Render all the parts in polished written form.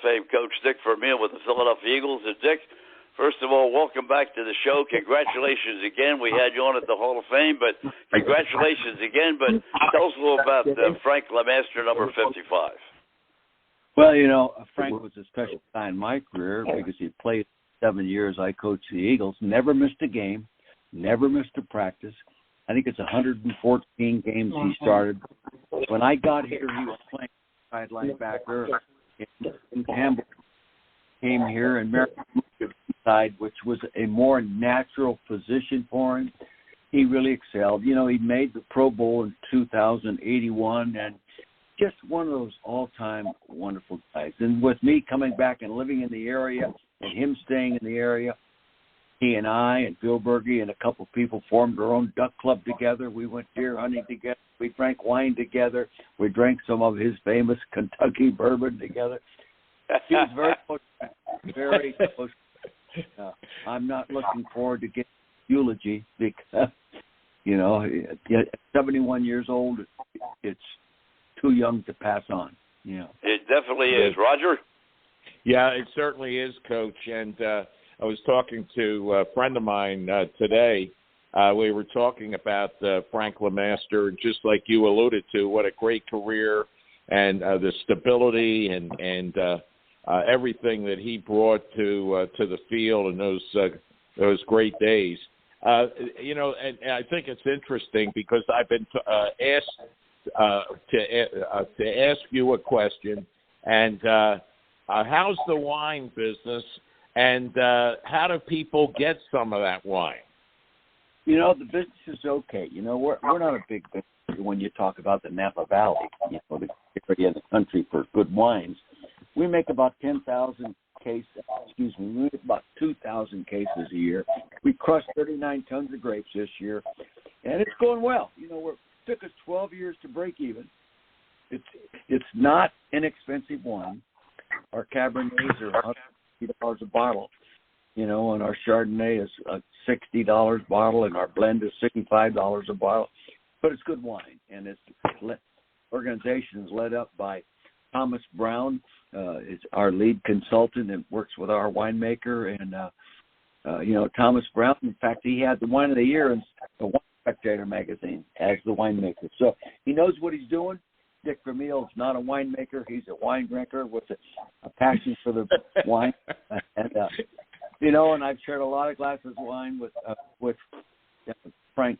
Fame coach Dick Vermeil with the Philadelphia Eagles. And Dick, first of all, welcome back to the show. Congratulations again. We had you on at the Hall of Fame, but congratulations again. But tell us a little about Frank LeMaster, number 55. Well, Frank was a special guy in my career because he played 7 years. I coached the Eagles, never missed a game, never missed a practice. I think it's 114 games he started. When I got here, he was playing side linebacker. And Campbell came here and Merrick moved side, which was a more natural position for him. He really excelled. He made the Pro Bowl in 2081, and just one of those all-time wonderful guys. And with me coming back and living in the area and him staying in the area, he and I and Bill Berge and a couple of people formed our own duck club together. We went deer hunting together. We drank wine together. We drank some of his famous Kentucky bourbon together. He was very close, very close. I'm not looking forward to getting eulogy because, at 71 years old, it's too young to pass on. It definitely is. Roger? Yeah, it certainly is, Coach. And I was talking to a friend of mine today. We were talking about Frank LeMaster, just like you alluded to, what a great career and the stability and everything that he brought to the field in those great days. And I think it's interesting because I've been asked to ask you a question, and how's the wine business? And how do people get some of that wine? The business is okay. We're not a big business when you talk about the Napa Valley, the area of the country for good wines. We make about 10,000 cases, we make about 2,000 cases a year. We crushed 39 tons of grapes this year, and it's going well. It took us 12 years to break even. It's not inexpensive wine. Our Cabernets are $100 a bottle, and our Chardonnay is a $60 bottle, and our blend is $65 a bottle. But it's good wine, and it's organization is led up by Thomas Brown. Is our lead consultant and works with our winemaker, and Thomas Brown. In fact, he had the Wine of the Year in the Wine Spectator magazine as the winemaker. So he knows what he's doing. Dick Vermeil is not a winemaker. He's a wine drinker with a passion for the wine. And, and I've shared a lot of glasses of wine with Frank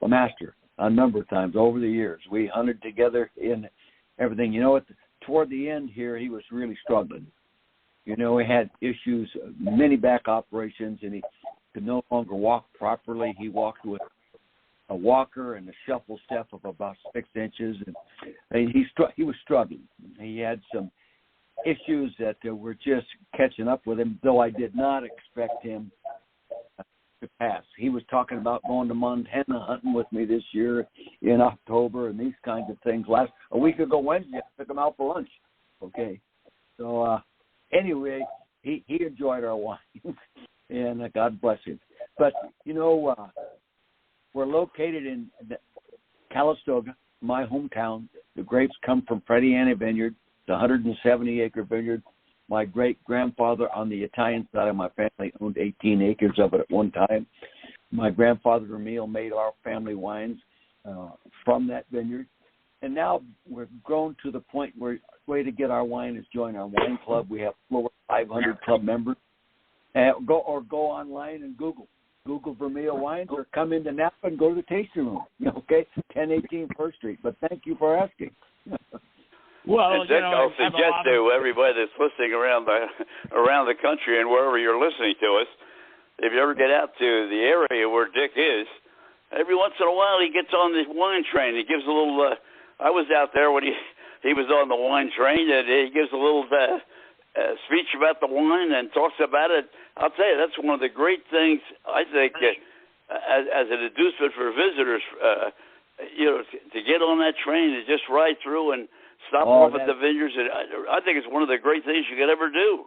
LeMaster a number of times over the years. We hunted together in everything. Toward the end here, he was really struggling. He had issues, many back operations, and he could no longer walk properly. He walked with a walker and a shuffle step of about 6 inches, and he was struggling. He had some issues that were just catching up with him, though I did not expect him to pass. He was talking about going to Montana hunting with me this year in October and these kinds of things. A week ago Wednesday, I took him out for lunch. Okay, so anyway, he enjoyed our wine, and God bless him. But we're located in Calistoga, my hometown. The grapes come from Freddie Anna Vineyard. It's a 170-acre vineyard. My great-grandfather on the Italian side of my family owned 18 acres of it at one time. My grandfather Vermeil made our family wines from that vineyard. And now we're grown to the point where the way to get our wine is join our wine club. We have over 500 club members. Go online and Google Vermeil wines, or come into Napa and go to the tasting room. 1018 First Street. But thank you for asking. Well, Dick, I'll suggest to everybody that's listening around the country and wherever you're listening to us, if you ever get out to the area where Dick is, every once in a while he gets on the wine train. He gives a little. I was out there when he was on the wine train, and he gives a little speech about the wine and talks about it. I'll tell you, that's one of the great things, I think, as an inducement for visitors, to get on that train and just ride through and stop off at the vineyards. And I think it's one of the great things you could ever do.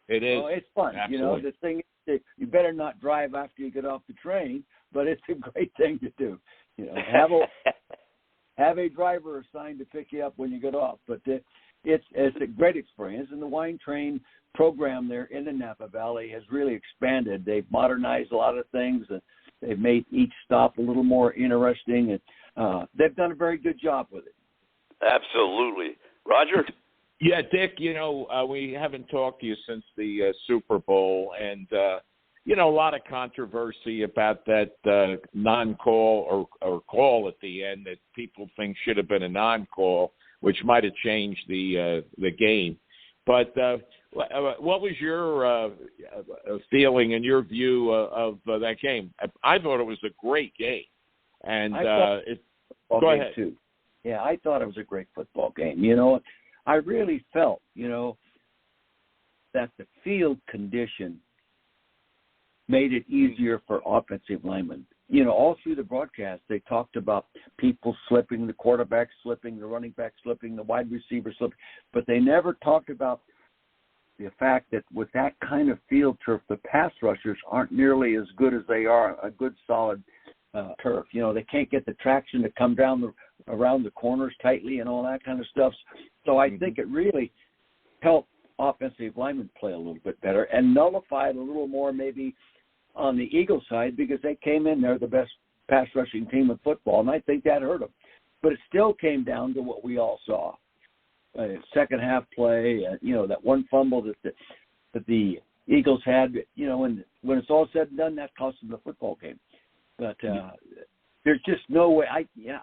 It is. Well, it's fun. Absolutely. The thing is, you better not drive after you get off the train, but it's a great thing to do. Have a driver assigned to pick you up when you get off. But it's a great experience, and the wine train program there in the Napa Valley has really expanded. They've modernized a lot of things, and they've made each stop a little more interesting, and they've done a very good job with it. Absolutely. Roger? Yeah, Dick, we haven't talked to you since the Super Bowl, and, a lot of controversy about that non-call or call at the end that people think should have been a non-call, which might have changed the game. But what was your feeling and your view of that game? I thought it was a great game. And go ahead. Too. Yeah, I thought it was a great football game. I really felt, that the field condition made it easier for offensive linemen. All through the broadcast, they talked about people slipping, the quarterback slipping, the running back slipping, the wide receiver slipping, but they never talked about the fact that with that kind of field turf, the pass rushers aren't nearly as good as they are a good solid turf. They can't get the traction to come down around the corners tightly and all that kind of stuff. So I think it really helped offensive linemen play a little bit better and nullified a little more maybe on the Eagles side because they came in there the best pass rushing team in football, and I think that hurt them. But it still came down to what we all saw. Second half play, that one fumble that the Eagles had, when it's all said and done, that cost them the football game. But there's just no way.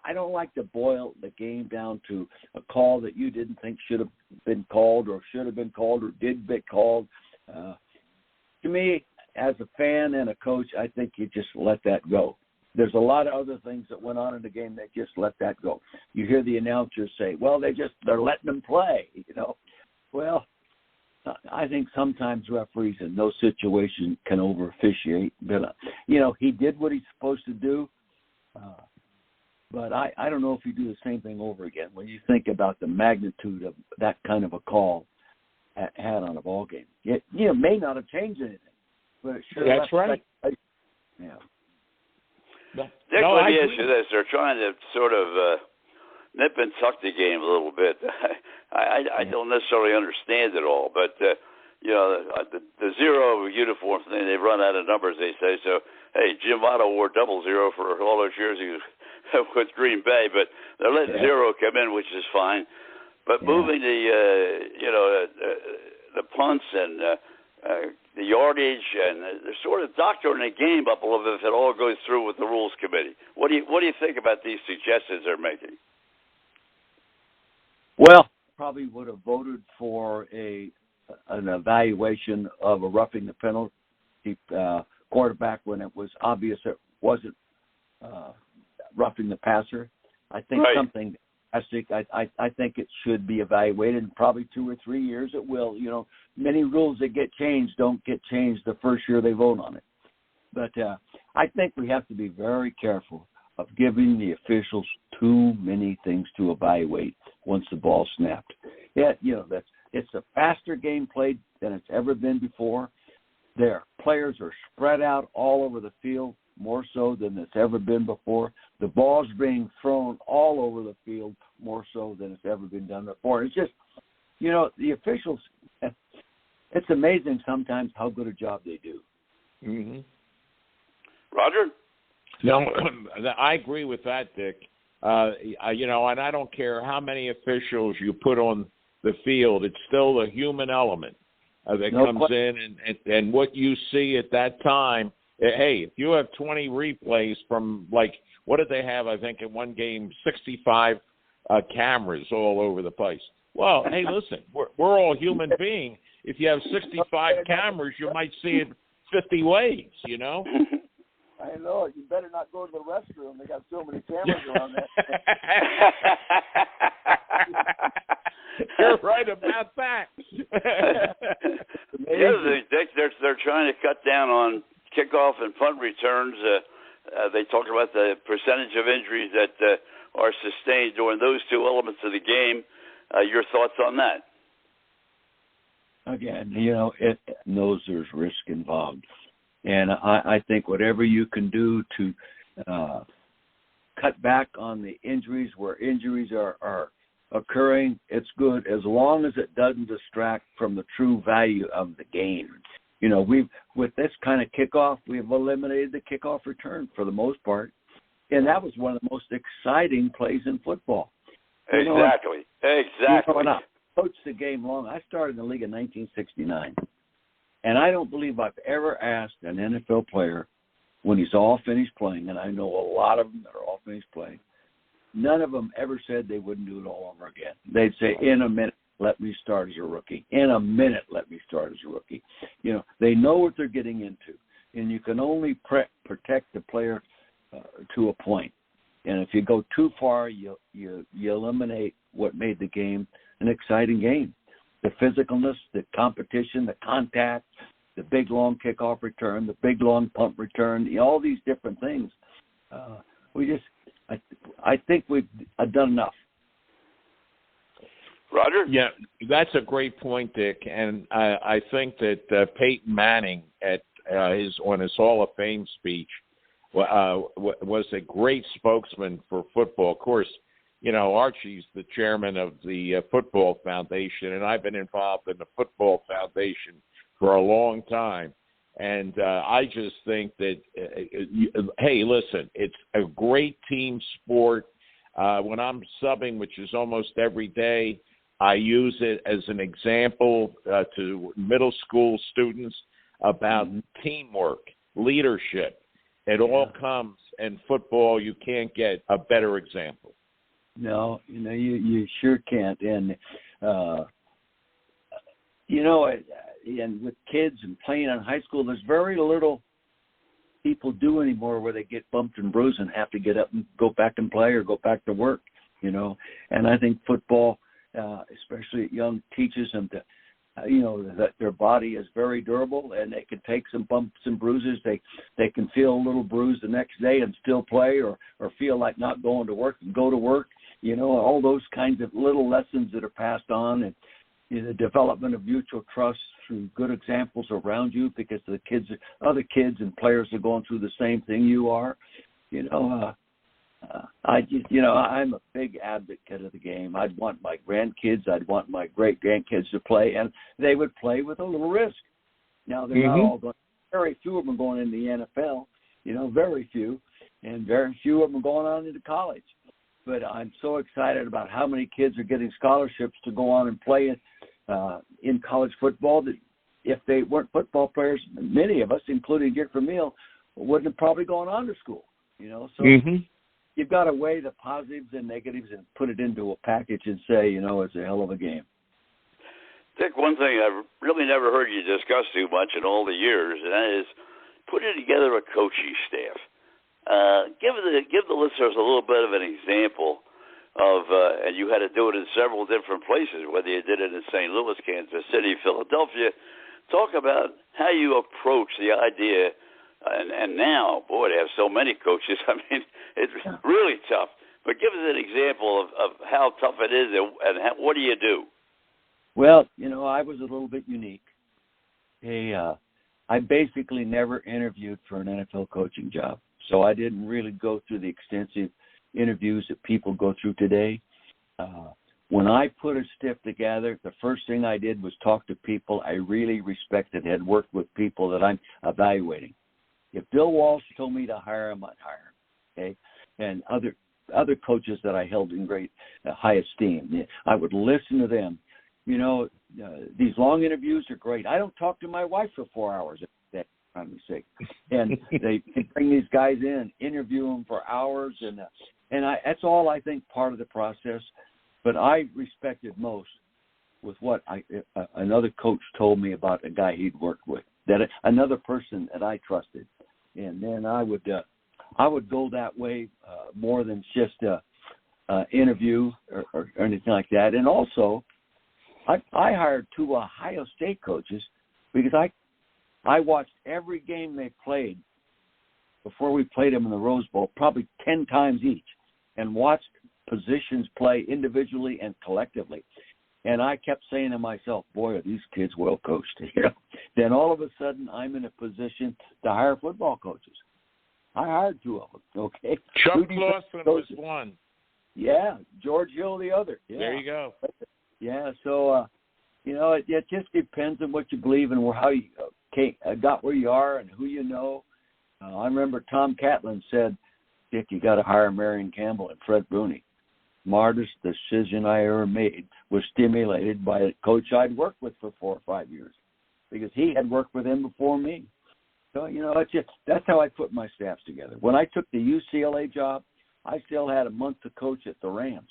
I don't like to boil the game down to a call that you didn't think should have been called or should have been called or did get called. To me, as a fan and a coach, I think you just let that go. There's a lot of other things that went on in the game that just let that go. You hear the announcers say, well, they're letting them play, Well, I think sometimes referees in those situations can over-officiate. But, he did what he's supposed to do. But I don't know if you do the same thing over again when you think about the magnitude of that kind of a call had on a ball game. It may not have changed anything, but it sure. That's right. Yeah. Dick, let me ask you this. They're trying to sort of nip and tuck the game a little bit. I don't necessarily understand it all, but, the zero uniform thing, they've run out of numbers, they say. So, hey, Jim Otto wore 00 for all those years he was with Green Bay, but they're letting zero come in, which is fine. But moving the punts and the yardage, and they're sort of doctoring the game up a little bit if it all goes through with the rules committee. What do you think about these suggestions they're making? Well, probably would have voted for an evaluation of a roughing the penalty quarterback when it was obvious it wasn't roughing the passer. I think something. I think it should be evaluated. In probably 2 or 3 years it will. Many rules that get changed don't get changed the first year they vote on it. But I think we have to be very careful of giving the officials too many things to evaluate once the ball snapped. Yeah, it's a faster game played than it's ever been before. Their players are spread out all over the field, more so than it's ever been before. The ball's being thrown all over the field more so than it's ever been done before. It's just, the officials, it's amazing sometimes how good a job they do. Mm-hmm. Roger? No, I agree with that, Dick. And I don't care how many officials you put on the field, it's still the human element that comes in and what you see at that time. Hey, if you have 20 replays from, what did they have, I think, in one game, 65 cameras all over the place. Well, hey, listen, we're all human beings. If you have 65 cameras, you might see it 50 ways, I know. You better not go to the restroom. They got so many cameras around there. You're right about that. The other thing, Dick, they're trying to cut down on kickoff and punt returns. They talk about the percentage of injuries that are sustained during those two elements of the game. Your thoughts on that? Again, it knows there's risk involved. And I think whatever you can do to cut back on the injuries where injuries are occurring, it's good as long as it doesn't distract from the true value of the game. You know, with this kind of kickoff, we've eliminated the kickoff return for the most part, and that was one of the most exciting plays in football. Exactly. When I coached the game long, I started in the league in 1969, and I don't believe I've ever asked an NFL player when he's all finished playing, and I know a lot of them that are all finished playing, none of them ever said they wouldn't do it all over again. They'd say, in a minute, let me start as a rookie. In a minute, let me start as a rookie. You know, they know what they're getting into, and you can only protect the player to a point. And if you go too far, you eliminate what made the game an exciting game. The physicalness, the competition, the contact, the big, long kickoff return, the big, long punt return, all these different things. I think we've done enough. Roger? Yeah, that's a great point, Dick. And I think that Peyton Manning on his Hall of Fame speech was a great spokesman for football. Of course, you know, Archie's the chairman of the Football Foundation, and I've been involved in the Football Foundation for a long time. And I just think that, hey, listen, it's a great team sport. When I'm subbing, which is almost every day, I use it as an example to middle school students about teamwork, leadership. It all comes in football. You can't get a better example. No, you sure can't. And, and with kids and playing in high school, there's very little people do anymore where they get bumped and bruised and have to get up and go back and play or go back to work, you know. And I think football, especially at young, teaches them to, that their body is very durable and they can take some bumps and bruises. They can feel a little bruised the next day and still play or feel like not going to work and go to work, all those kinds of little lessons that are passed on, and the development of mutual trust through good examples around you because the other kids and players are going through the same thing you are. I'm a big advocate of the game. I'd want my grandkids, I'd want my great-grandkids to play, and they would play with a little risk. Now, they're not all going. Very few of them are going into the NFL, very few, and very few of them are going on into college. But I'm so excited about how many kids are getting scholarships to go on and play in college football that if they weren't football players, many of us, including Dick Vermeil, wouldn't have probably gone on to school, So you've got to weigh the positives and negatives and put it into a package and say, it's a hell of a game. Dick, one thing I've really never heard you discuss too much in all the years, and that is putting together a coaching staff. Give the listeners a little bit of an example of, and you had to do it in several different places, whether you did it in St. Louis, Kansas City, Philadelphia. Talk about how you approach the idea, and now, boy, they have so many coaches. I mean, it's really tough. But give us an example of how tough it is, and what do you do? Well, I was a little bit unique. I basically never interviewed for an NFL coaching job. So I didn't really go through the extensive interviews that people go through today. When I put a stiff together, the first thing I did was talk to people I really respected, had worked with people that I'm evaluating. If Bill Walsh told me to hire him, I'd hire him. Okay, and other coaches that I held in great high esteem, I would listen to them. These long interviews are great. I don't talk to my wife for 4 hours a day. I'm sick, and they bring these guys in, interview them for hours, and that's all I think part of the process. But I respected most with what another coach told me about a guy he'd worked with, that another person that I trusted, and then I would go that way more than just a interview or anything like that. And also, I hired 2 Ohio State coaches because I watched every game they played before we played them in the Rose Bowl, probably 10 times each, and watched positions play individually and collectively. And I kept saying to myself, boy, are these kids well coached. Then all of a sudden, I'm in a position to hire football coaches. I hired 2 of them, okay? Chuck Lawson was one. Yeah, George Hill the other. Yeah. There you go. Yeah, so, it just depends on what you believe and how you got where you are and who you know. I remember Tom Catlin said, Dick, you got to hire Marion Campbell and Fred Bruni. Smartest decision I ever made was stimulated by a coach I'd worked with for 4 or 5 years because he had worked with him before me. So, that's how I put my staffs together. When I took the UCLA job, I still had a month to coach at the Rams.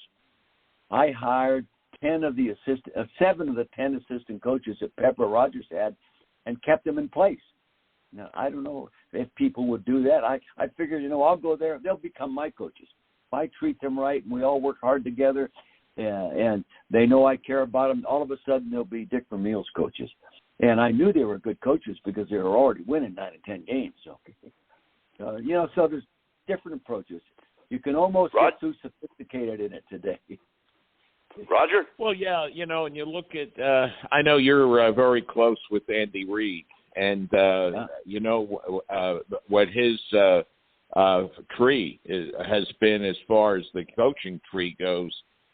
I hired 7 of the 10 assistant coaches that Pepper Rogers had and kept them in place. Now, I don't know if people would do that. I figured, I'll go there. They'll become my coaches. If I treat them right and we all work hard together and they know I care about them, all of a sudden they'll be Dick Vermeil's coaches. And I knew they were good coaches because they were already winning 9 and 10 games. So, so there's different approaches. You can almost get too sophisticated in it today. Roger? Well, yeah, and you look at, I know you're very close with Andy Reid, and, what his tree has been as far as the coaching tree goes.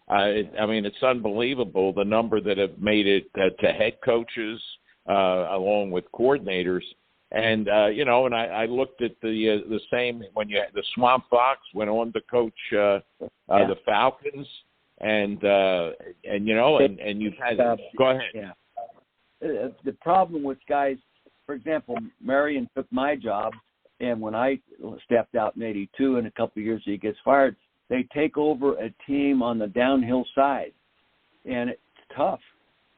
It's unbelievable the number that have made it to head coaches along with coordinators. And, and I looked at the same when the Swamp Fox went on to coach the Falcons. And you've had go ahead. Yeah. The problem with guys, for example, Marion took my job, and when I stepped out in '82, in a couple of years he gets fired, they take over a team on the downhill side, and it's tough.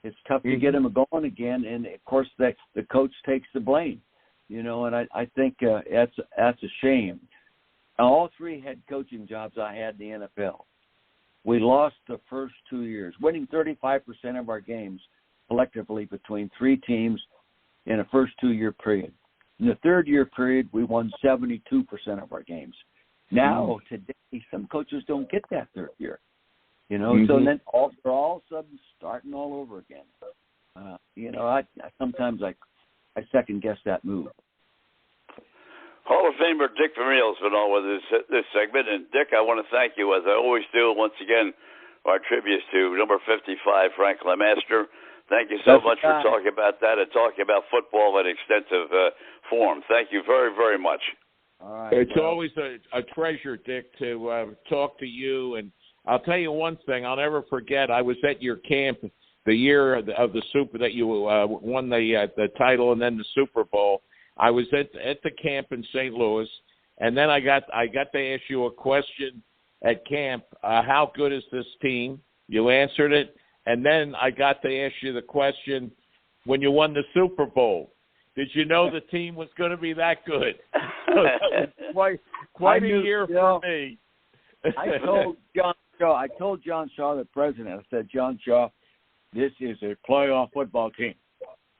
It's tough to get them going again, and of course the coach takes the blame, and I think that's a shame. All 3 head coaching jobs I had in the NFL. We lost the first 2 years, winning 35% of our games collectively between 3 teams in a first 2-year period. In the 3rd-year period, we won 72% of our games. Now, today, some coaches don't get that 3rd year. So then they're all of a sudden starting all over again. Sometimes I second-guess that move. Hall of Famer Dick Vermeil has been on with this segment. And, Dick, I want to thank you, as I always do, once again, our tributes to number 55, Frank LeMaster. Thank you so much for talking about that and talking about football in extensive form. Thank you very, very much. All right. It's always a treasure, Dick, to talk to you. And I'll tell you one thing. I'll never forget. I was at your camp the year of the Super that you won the title and then the Super Bowl. I was at the camp in St. Louis, and then I got to ask you a question at camp. How good is this team? You answered it, and then I got to ask you the question when you won the Super Bowl. Did you know the team was going to be that good? quite a year for me. I told John Shaw, the president, I said, John Shaw, this is a playoff football team.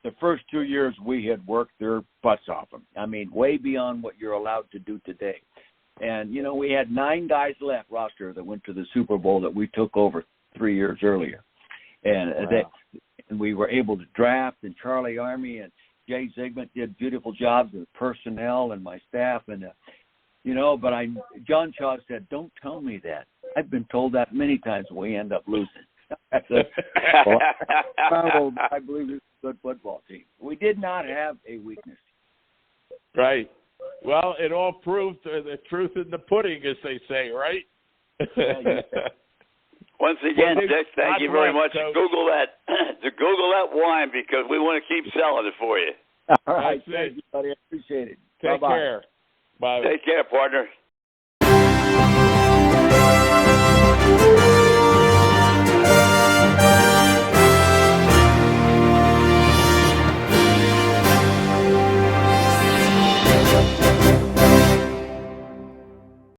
The first 2 years we had worked their butts off them. Way beyond what you're allowed to do today. And, we had 9 guys left roster that went to the Super Bowl that we took over 3 years earlier. And and we were able to draft, and Charlie Army and Jay Zygmunt did beautiful jobs with personnel and my staff. And, but John Shaw said, don't tell me that. I've been told that many times when we end up losing. I believe it's a good football team. We did not have a weakness. Right. Well, it all proved the truth in the pudding, as they say, right? Once again, Dick, thank you very much. Coach. Google that wine because we want to keep selling it for you. All right. Thank you, buddy. I appreciate it. Take care. Bye. Take care, partner.